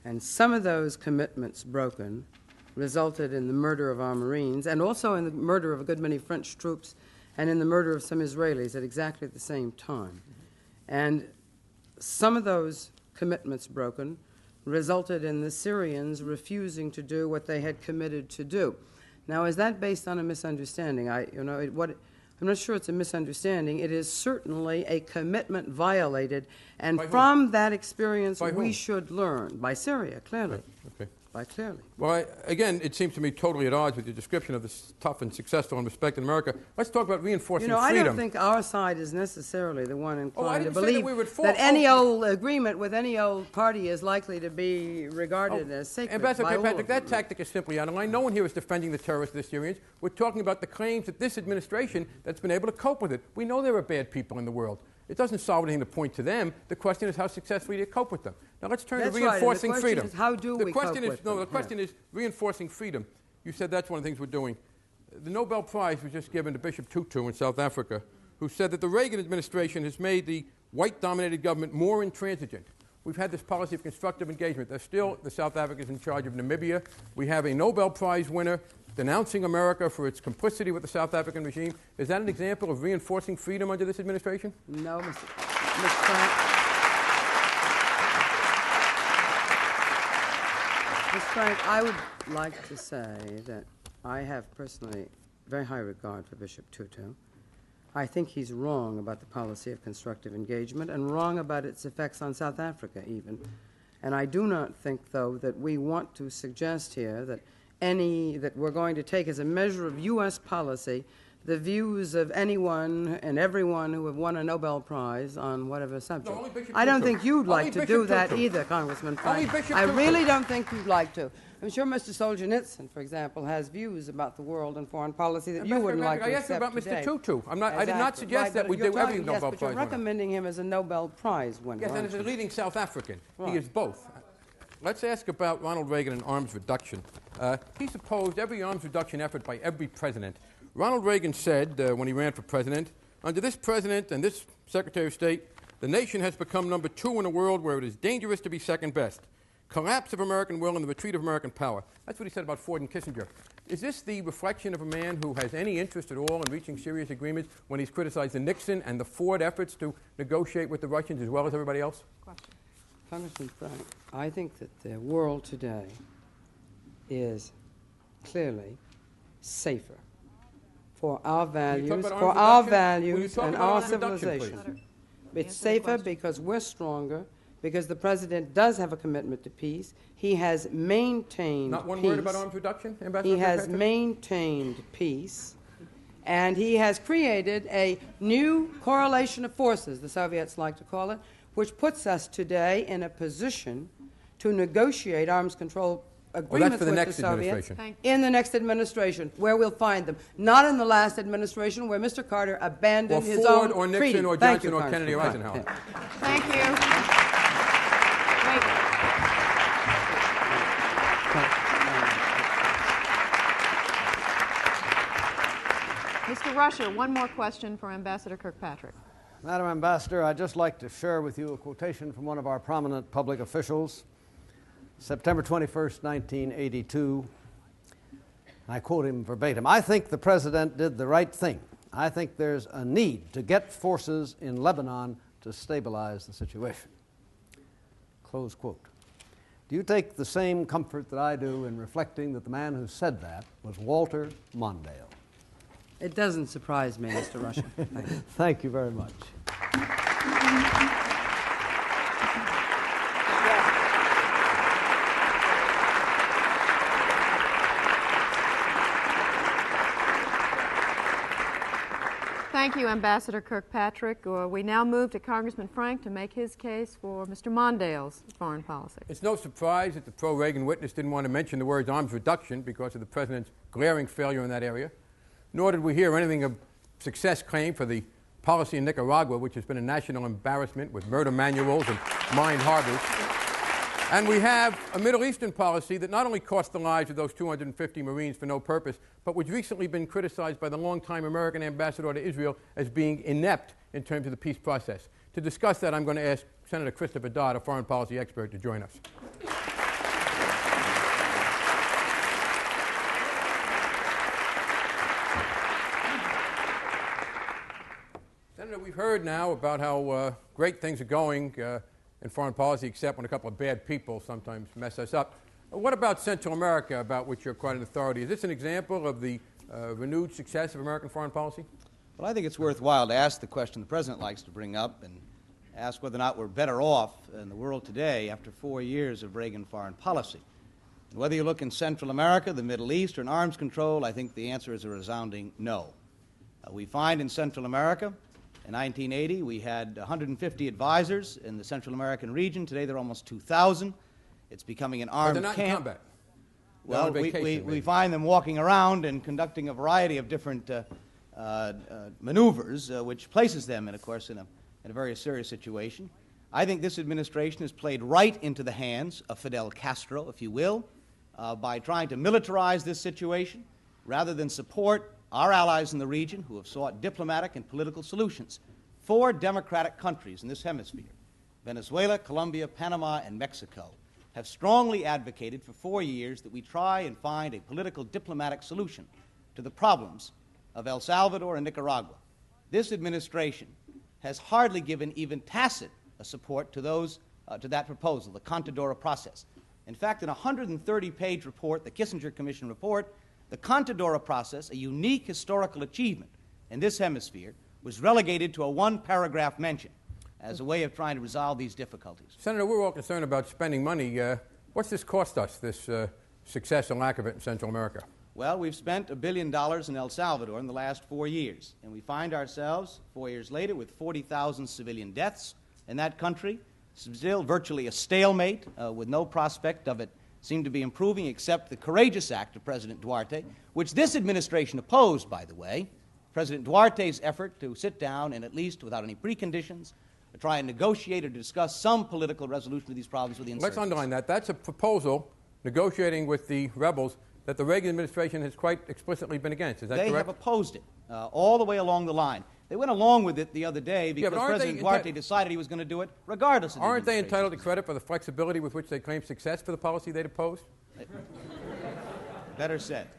And some of those commitments broken resulted in the murder of our Marines and also in the murder of a good many French troops and in the murder of some Israelis at exactly the same time. And some of those commitments broken resulted in the Syrians refusing to do what they had committed to do. Now, is that based on a misunderstanding? I'm not sure it's a misunderstanding. It is certainly a commitment violated, and from that experience we should learn. By Syria, clearly. Okay. By clearly. Well, again, it seems to me totally at odds with your description of this tough and successful and respected America. Let's talk about reinforcing freedom. I don't think our side is necessarily the one inclined to believe that any old agreement with any old party is likely to be regarded as sacred. Ambassador by all Kirkpatrick, of that them. tactic is simply out of line. No one here is defending the terrorists, the Syrians. We're talking about the claims that this administration that's been able to cope with it. We know there are bad people in the world. It doesn't solve anything to point to them. The question is how successfully you cope with them. Now let's turn to reinforcing freedom. Is how do we cope with them? The question is reinforcing freedom. You said that's one of the things we're doing. The Nobel Prize was just given to Bishop Tutu in South Africa, who said that the Reagan administration has made the white-dominated government more intransigent. We've had this policy of constructive engagement. There's still the South Africans in charge of Namibia. We have a Nobel Prize winner denouncing America for its complicity with the South African regime. Is that an example of reinforcing freedom under this administration? No, Mr. Frank. Mr. Frank, I would like to say that I have personally very high regard for Bishop Tutu. I think he's wrong about the policy of constructive engagement and wrong about its effects on South Africa even. And I do not think, though, that we want to suggest here that we're going to take as a measure of U.S. policy the views of anyone and everyone who have won a Nobel Prize on whatever subject. I don't think you'd like to do that either, Congressman Frank. I really don't think you'd like to. I'm sure Mr. Solzhenitsyn, for example, has views about the world and foreign policy that you wouldn't like to accept I asked you today. about Mr. Tutu. I did not suggest that we do every Nobel Prize winner. But you're recommending him as a Nobel Prize winner. Yes, and as a leading South African. Right. He is both. Let's ask about Ronald Reagan and arms reduction. He's opposed every arms reduction effort by every president. Ronald Reagan said when he ran for president, under this president and this Secretary of State, the nation has become number 2 in a world where it is dangerous to be second best. collapse of American will and the retreat of American power. That's what he said about Ford and Kissinger. Is this the reflection of a man who has any interest at all in reaching serious agreements when he's criticized the Nixon and the Ford efforts to negotiate with the Russians as well as everybody else? Congressman Frank, I think that the world today is clearly safer for our values, and our civilization. It's safer because we're stronger, because the president does have a commitment to peace. He has maintained Not one peace. word about arms reduction, Ambassador He has Kirkpatrick? maintained peace, and he has created a new correlation of forces, the Soviets like to call it, which puts us today in a position to negotiate arms control agreements for the with next the Soviets administration. in the next administration, where we'll find them. Not in the last administration, where Mr. Carter abandoned his own Ford or Nixon treaty. or Thank Johnson you, or Kennedy or Congressman. Eisenhower. Thank you. Mr. Rusher, one more question for Ambassador Kirkpatrick. Madam Ambassador, I'd just like to share with you a quotation from one of our prominent public officials, September 21st, 1982. I quote him verbatim. "I think the president did the right thing. I think there's a need to get forces in Lebanon to stabilize the situation." Close quote. Do you take the same comfort that I do in reflecting that the man who said that was Walter Mondale? It doesn't surprise me, Mr. Rusher. Thank you. Thank you very much. Thank you, Ambassador Kirkpatrick. We now move to Congressman Frank to make his case for Mr. Mondale's foreign policy. It's no surprise that the pro-Reagan witness didn't want to mention the words arms reduction because of the president's glaring failure in that area. Nor did we hear anything of success claimed for the policy in Nicaragua, which has been a national embarrassment with murder manuals and mined harbors. And we have a Middle Eastern policy that not only cost the lives of those 250 Marines for no purpose, but which recently been criticized by the longtime American ambassador to Israel as being inept in terms of the peace process. To discuss that, I'm going to ask Senator Christopher Dodd, a foreign policy expert, to join us. Senator, we've heard now about how great things are going in foreign policy, except when a couple of bad people sometimes mess us up. What about Central America, about which you're quite an authority? Is this an example of the renewed success of American foreign policy? Well, I think it's worthwhile to ask the question the President likes to bring up and ask whether or not we're better off in the world today after 4 years of Reagan foreign policy. And whether you look in Central America, the Middle East, or in arms control, I think the answer is a resounding no. We find in Central America, in 1980, we had 150 advisors in the Central American region. Today, there are almost 2,000. It's becoming an armed camp. But they're not in combat. Well, we find them walking around and conducting a variety of different maneuvers, which places them, of course, in a very serious situation. I think this administration has played right into the hands of Fidel Castro, if you will, by trying to militarize this situation rather than support our allies in the region who have sought diplomatic and political solutions. 4 democratic countries in this hemisphere, Venezuela, Colombia, Panama, and Mexico, have strongly advocated for 4 years that we try and find a political diplomatic solution to the problems of El Salvador and Nicaragua. This administration has hardly given even tacit support to that proposal, the Contadora process. In fact, in a 130-page report, the Kissinger Commission report, the Contadora process, a unique historical achievement in this hemisphere, was relegated to a 1-paragraph mention as a way of trying to resolve these difficulties. Senator, we're all concerned about spending money. What's this cost us, this success and lack of it in Central America? Well, we've spent $1 billion in El Salvador in the last 4 years, and we find ourselves 4 years later with 40,000 civilian deaths in that country, still virtually a stalemate with no prospect of it seem to be improving except the courageous act of President Duarte, which this administration opposed, by the way. President Duarte's effort to sit down and at least, without any preconditions, try and negotiate or discuss some political resolution of these problems with the insurgents. Let's underline that. That's a proposal, negotiating with the rebels, that the Reagan administration has quite explicitly been against. Is that correct? They have opposed it all the way along the line. They went along with it the other day because but aren't President they Duarte decided he was going to do it regardless of the Aren't they administration. entitled to credit for the flexibility with which they claim success for the policy they'd opposed? Better said.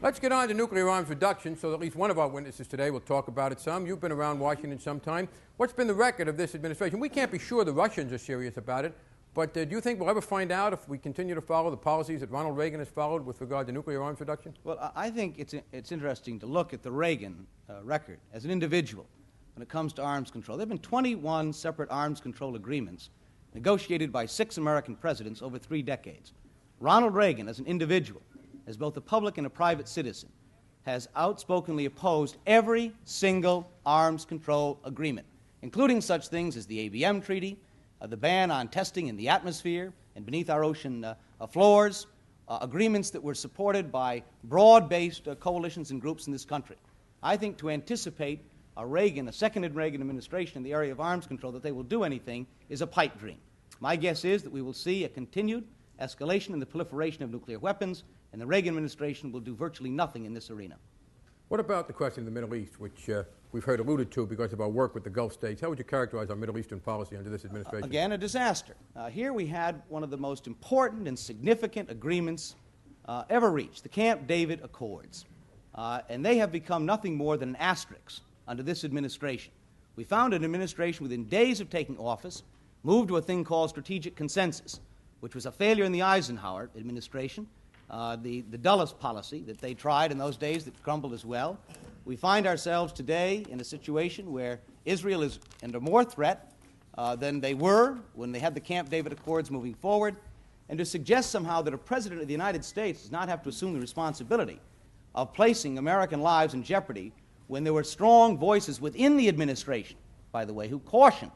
Let's get on to nuclear arms reduction so that at least one of our witnesses today will talk about it some. You've been around Washington some time. What's been the record of this administration? We can't be sure the Russians are serious about it, but do you think we'll ever find out if we continue to follow the policies that Ronald Reagan has followed with regard to nuclear arms reduction? Well, I think it's interesting to look at the Reagan record as an individual when it comes to arms control. There have been 21 separate arms control agreements negotiated by 6 American presidents over 3 decades. Ronald Reagan, as an individual, as both a public and a private citizen, has outspokenly opposed every single arms control agreement, including such things as the ABM Treaty, the ban on testing in the atmosphere and beneath our ocean floors, agreements that were supported by broad-based coalitions and groups in this country. I think to anticipate a second Reagan administration in the area of arms control, that they will do anything, is a pipe dream. My guess is that we will see a continued escalation in the proliferation of nuclear weapons, and the Reagan administration will do virtually nothing in this arena. What about the question of the Middle East, which we've heard alluded to because of our work with the Gulf states? How would you characterize our Middle Eastern policy under this administration? Again, a disaster. Here we had one of the most important and significant agreements ever reached, the Camp David Accords. And they have become nothing more than an asterisk under this administration. We found an administration within days of taking office moved to a thing called strategic consensus, which was a failure in the Eisenhower administration, the dullest policy that they tried in those days that crumbled as well. We find ourselves today in a situation where Israel is under more threat than they were when they had the Camp David Accords moving forward, and to suggest somehow that a president of the United States does not have to assume the responsibility of placing American lives in jeopardy when there were strong voices within the administration, by the way, who cautioned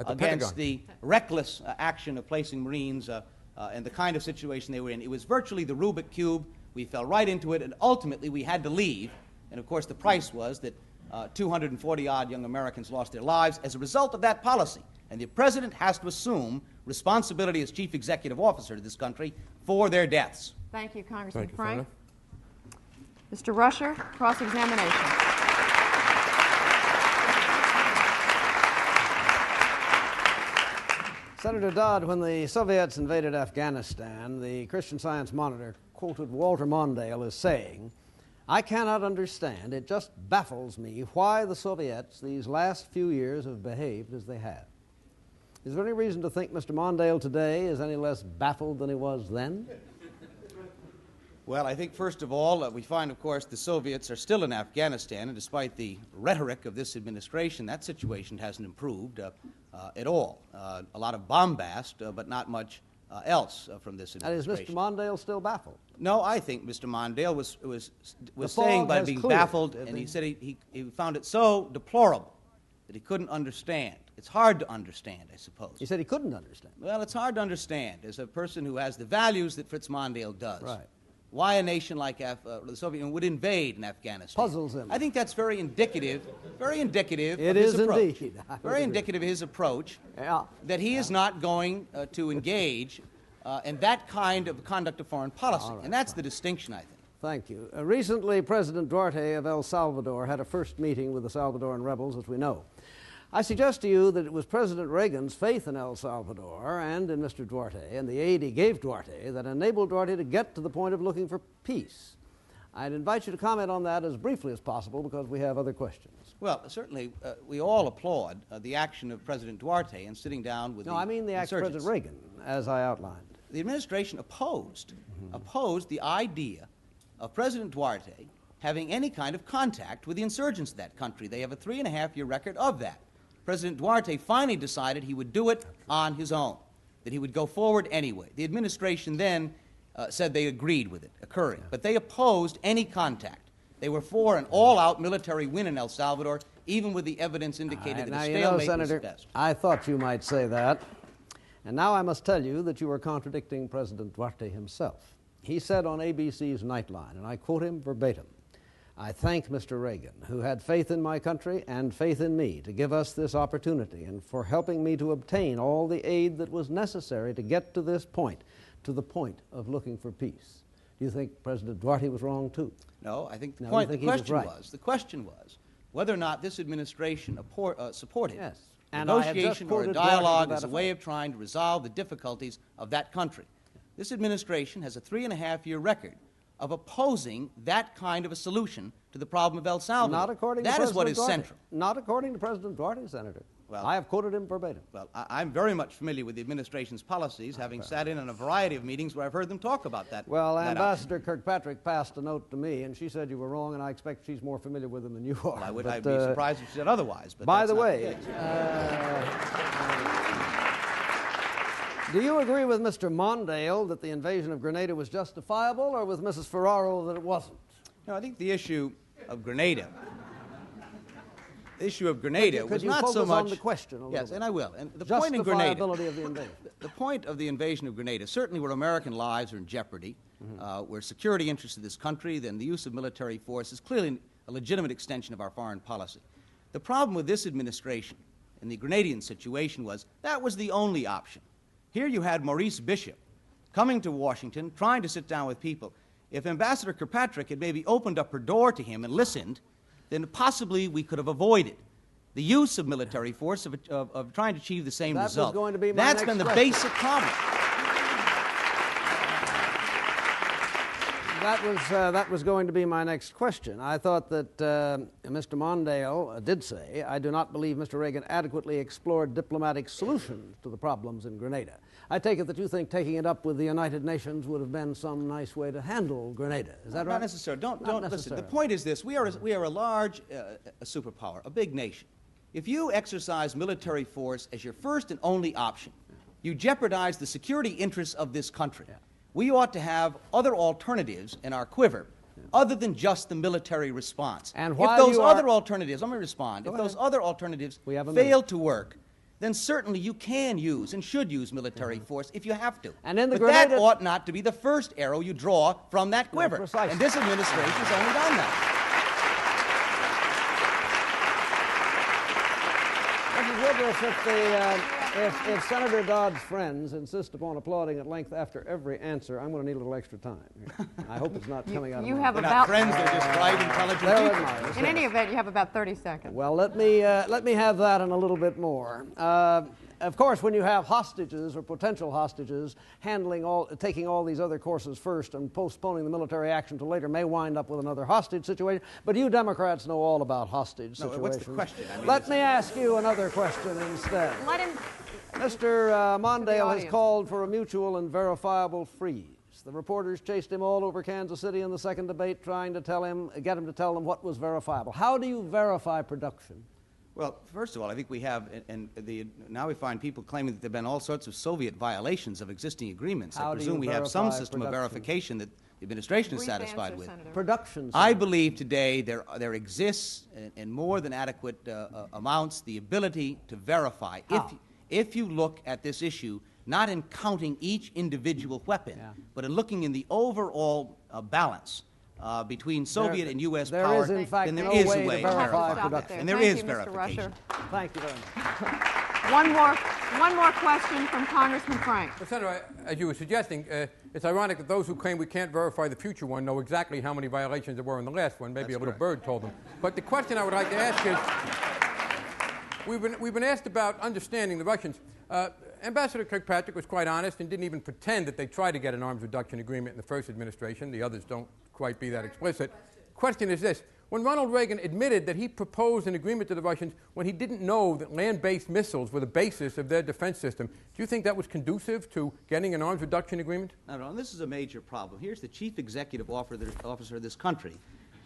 against the reckless action of placing Marines and the kind of situation they were in. It was virtually the Rubik Cube. We fell right into it, and ultimately we had to leave. And of course, the price was that 240-odd young Americans lost their lives as a result of that policy. And the president has to assume responsibility as chief executive officer to this country for their deaths. Thank you, Congressman Thank you, Frank. Senator. Mr. Rusher, cross-examination. Senator Dodd, when the Soviets invaded Afghanistan, the Christian Science Monitor quoted Walter Mondale as saying, "I cannot understand, it just baffles me why the Soviets these last few years have behaved as they have." Is there any reason to think Mr. Mondale today is any less baffled than he was then? Well, I think, first of all, we find, of course, the Soviets are still in Afghanistan, and despite the rhetoric of this administration, that situation hasn't improved at all. A lot of bombast, but not much else from this administration. And is Mr. Mondale still baffled? No, I think Mr. Mondale was saying by being baffled, and he said he found it so deplorable that he couldn't understand. It's hard to understand, I suppose. He said he couldn't understand. Well, it's hard to understand as a person who has the values that Fritz Mondale does. Right. Why a nation like the Soviet Union would invade in Afghanistan. Puzzles him. I think that's very indicative of his is approach. Indeed. Very indicative of his approach, Yeah. that he is not going to engage in that kind of conduct of foreign policy. Right, and that's the distinction, I think. Thank you. Recently, President Duarte of El Salvador had a first meeting with the Salvadoran rebels, as we know. I suggest to you that it was President Reagan's faith in El Salvador and in Mr. Duarte and the aid he gave Duarte that enabled Duarte to get to the point of looking for peace. I'd invite you to comment on that as briefly as possible because we have other questions. Well, certainly, we all applaud the action of President Duarte in sitting down with No, I mean the action of insurgents. President Reagan, as I outlined. The administration opposed the idea of President Duarte having any kind of contact with the insurgents of that country. They have a 3.5-year record of that. President Duarte finally decided he would do it on his own, that he would go forward anyway. The administration then said they agreed with it occurring, but they opposed any contact. They were for an all-out military win in El Salvador, even with the evidence indicated that a stalemate was Senator, best. I thought you might say that. And now I must tell you that you are contradicting President Duarte himself. He said on ABC's Nightline, and I quote him verbatim, "I thank Mr. Reagan, who had faith in my country and faith in me to give us this opportunity and for helping me to obtain all the aid that was necessary to get to this point, to the point of looking for peace." Do you think President Duarte was wrong, too? No, I think the No, point, you the think he was question right? was, the question was, whether or not this administration supported Yes. And I had just negotiation or a quoted Duarte dialogue to as a that way effect. of trying to resolve the difficulties of that country. This administration has a 3.5-year record of opposing that kind of a solution to the problem of El Salvador. Not according to That is President what is Duarte. central. Not according to President Duarte, Senator. Well, I have quoted him verbatim. Well, I'm very much familiar with the administration's policies, having sat in on a variety of meetings where I've heard them talk about that. Well, that Ambassador Kirkpatrick passed a note to me, and she said you were wrong, and I expect she's more familiar with him than you are. Well, But, I'd be surprised if she said otherwise. But by that's the not way, case. do you agree with Mr. Mondale that the invasion of Grenada was justifiable, or with Mrs. Ferraro that it wasn't? No, I think the issue of Grenada was Could you not focus so much on the question a little Yes, bit? and I will. And the point in Grenada, Justifiability of the invasion. the point of the invasion of Grenada, certainly where American lives are in jeopardy, where security interests of this country, then the use of military force is clearly a legitimate extension of our foreign policy. The problem with this administration in the Grenadian situation was that was the only option. Here you had Maurice Bishop coming to Washington, trying to sit down with people. If Ambassador Kirkpatrick had maybe opened up her door to him and listened, then possibly we could have avoided the use of military force of trying to achieve the same That was result. going to be my That's next been the question. basic problem. That was going to be my next question. I thought that Mr. Mondale did say, I do not believe Mr. Reagan adequately explored diplomatic solutions to the problems in Grenada. I take it that you think taking it up with the United Nations would have been some nice way to handle Grenada. Is that right? Not necessarily. Don't listen. necessarily. The point is this: we are a large a superpower, a big nation. If you exercise military force as your first and only option, you jeopardize the security interests of this country. Yeah. We ought to have other alternatives in our quiver, other than just the military response. And if while those you are- other alternatives, let me respond. Go If those ahead. other alternatives We have a fail minute. to work, then certainly you can use and should use military force if you have to. And in the but that Grenada- ought not to be the first arrow you draw from that quiver. precisely. And this administration has only done that. Mrs. Woodruff, if Senator Dodd's friends insist upon applauding at length after every answer, I'm going to need a little extra time. I hope it's not coming out of You my have They're about, not friends, they're just bright, intelligent They're people. admirers, in any yes. event, you have about 30 seconds. Well, let me have that and a little bit more. Of course, when you have hostages or potential hostages taking all these other courses first and postponing the military action till later may wind up with another hostage situation. But you Democrats know all about hostage No, situations. what's the question? I mean, Let me ask you another question instead. Let him. Mr. Mondale has audience. called for a mutual and verifiable freeze. The reporters chased him all over Kansas City in the second debate, trying to get him to tell them what was verifiable. How do you verify production? Well, first of all, I think we have, now we find people claiming that there have been all sorts of Soviet violations of existing agreements. How I do presume you we have some verify system of production? verification that the administration is Brief satisfied answer, with. Senator. Production. I Senator. believe today there exists in more than adequate amounts the ability to verify. How? If you look at this issue, not in counting each individual weapon, Yeah. but in looking in the overall balance between Soviet and U.S. there power, is, in fact, then there no is way a to way verify of verifying. production. And there Thank is you, Mr. verification. Rusher. Thank you very much. One more question from Congressman Frank. Well, Senator, as you were suggesting, it's ironic that those who claim we can't verify the future one know exactly how many violations there were in the last one. Maybe That's a little correct. bird told them. But the question I would like to ask is, we've been asked about understanding the Russians. Ambassador Kirkpatrick was quite honest and didn't even pretend that they tried to get an arms reduction agreement in the first administration. The others don't quite be that explicit. Question is this. When Ronald Reagan admitted that he proposed an agreement to the Russians when he didn't know that land-based missiles were the basis of their defense system, do you think that was conducive to getting an arms reduction agreement? No, this is a major problem. Here's the chief executive officer of this country,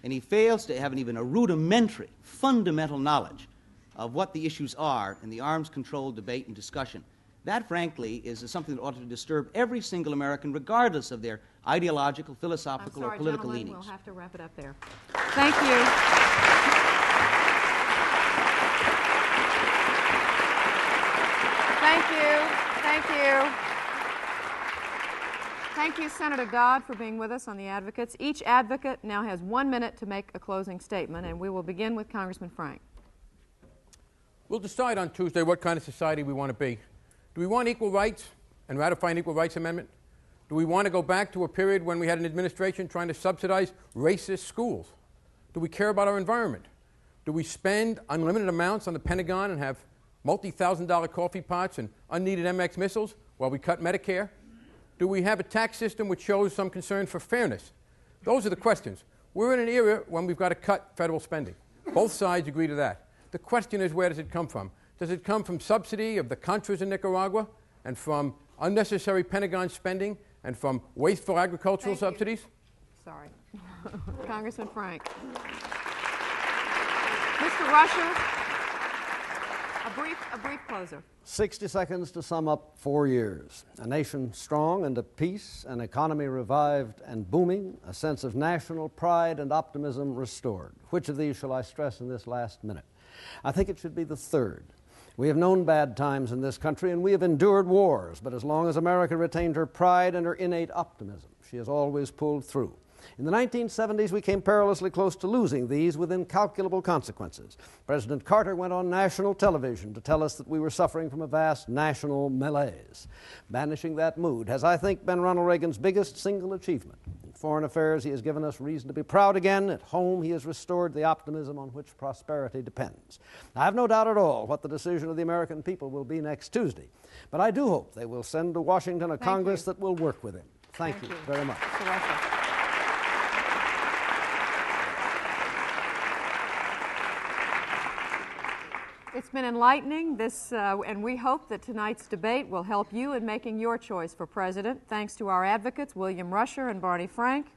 and he fails to have even a rudimentary, fundamental knowledge of what the issues are in the arms control debate and discussion. That, frankly, is something that ought to disturb every single American, regardless of their ideological, I'm philosophical, sorry, or political gentlemen, leanings. we'll have to wrap it up there. Thank you. Thank you. Thank you. Thank you, Senator Dodd, for being with us on The Advocates. Each advocate now has 1 minute to make a closing statement, and we will begin with Congressman Frank. We'll decide on Tuesday what kind of society we want to be. Do we want equal rights and ratify an Equal Rights Amendment? Do we want to go back to a period when we had an administration trying to subsidize racist schools? Do we care about our environment? Do we spend unlimited amounts on the Pentagon and have multi-thousand-dollar coffee pots and unneeded MX missiles while we cut Medicare? Do we have a tax system which shows some concern for fairness? Those are the questions. We're in an era when we've got to cut federal spending. Both sides agree to that. The question is, where does it come from? Does it come from subsidy of the Contras in Nicaragua and from unnecessary Pentagon spending and from wasteful agricultural subsidies? Sorry. Congressman Frank. Mr. Rusher, a brief closer. 60 seconds to sum up 4 years. A nation strong and at peace, an economy revived and booming, a sense of national pride and optimism restored. Which of these shall I stress in this last minute? I think it should be the third. We have known bad times in this country and we have endured wars, but as long as America retained her pride and her innate optimism, she has always pulled through. In the 1970s, we came perilously close to losing these with incalculable consequences. President Carter went on national television to tell us that we were suffering from a vast national malaise. Banishing that mood has, I think, been Ronald Reagan's biggest single achievement. In foreign affairs, he has given us reason to be proud again. At home, he has restored the optimism on which prosperity depends. I have no doubt at all what the decision of the American people will be next Tuesday, but I do hope they will send to Washington a Congress that will work with him. Thank you very much. It's been enlightening, and we hope that tonight's debate will help you in making your choice for president. Thanks to our advocates, William Rusher and Barney Frank,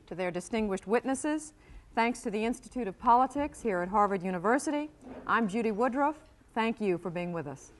to their distinguished witnesses. Thanks to the Institute of Politics here at Harvard University. I'm Judy Woodruff. Thank you for being with us.